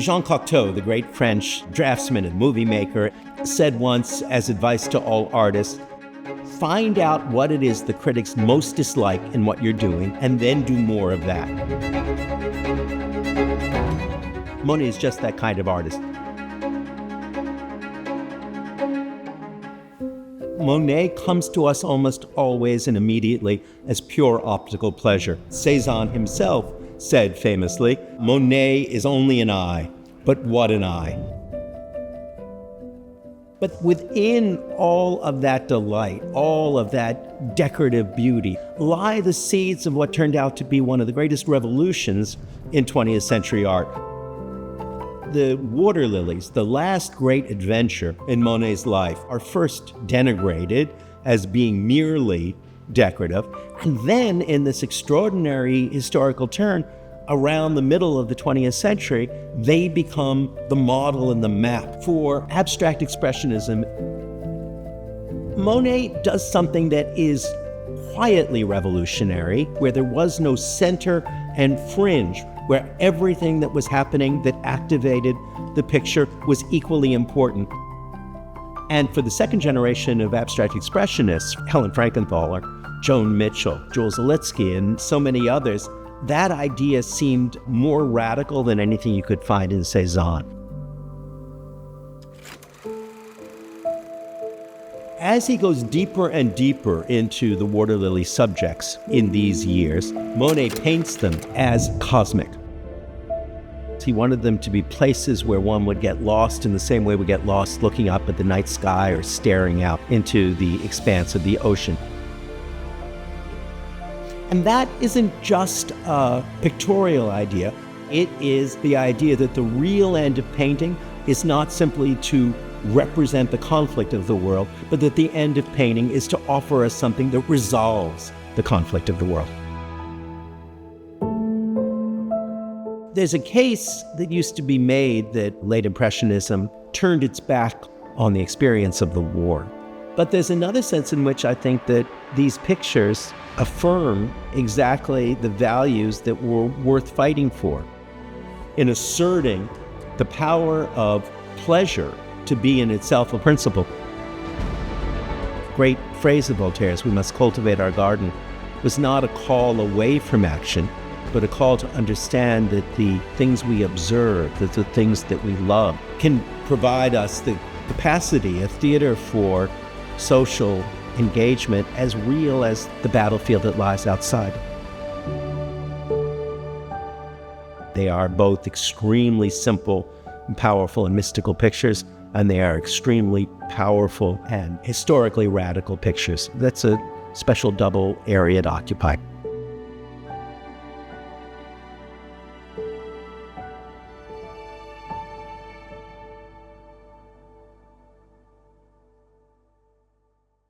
Jean Cocteau, the great French draftsman and movie maker, said once as advice to all artists, find out what it is the critics most dislike in what you're doing, and then do more of that. Monet is just that kind of artist. Monet comes to us almost always and immediately as pure optical pleasure. Cézanne himself said famously, Monet is only an eye, but what an eye. But within all of that delight, all of that decorative beauty, lie the seeds of what turned out to be one of the greatest revolutions in 20th century art. The water lilies, the last great adventure in Monet's life, are first denigrated as being merely decorative, and then in this extraordinary historical turn, around the middle of the 20th century, they become the model and the map for abstract expressionism. Monet does something that is quietly revolutionary, where there was no center and fringe, where everything that was happening that activated the picture was equally important. And for the second generation of abstract expressionists, Helen Frankenthaler, Joan Mitchell, Jules Zalitsky, and so many others, that idea seemed more radical than anything you could find in Cézanne. As he goes deeper and deeper into the water lily subjects in these years, Monet paints them as cosmic. He wanted them to be places where one would get lost in the same way we get lost looking up at the night sky or staring out into the expanse of the ocean. And that isn't just a pictorial idea. It is the idea that the real end of painting is not simply to represent the conflict of the world, but that the end of painting is to offer us something that resolves the conflict of the world. There's a case that used to be made that late Impressionism turned its back on the experience of the war. But there's another sense in which I think that these pictures affirm exactly the values that were worth fighting for, in asserting the power of pleasure to be in itself a principle. Great phrase of Voltaire's, "We must cultivate our garden," was not a call away from action, but a call to understand that the things we observe, that the things that we love, can provide us the capacity, a theater for social engagement as real as the battlefield that lies outside. They are both extremely simple, and powerful, and mystical pictures, and they are extremely powerful and historically radical pictures. That's a special double area to occupy.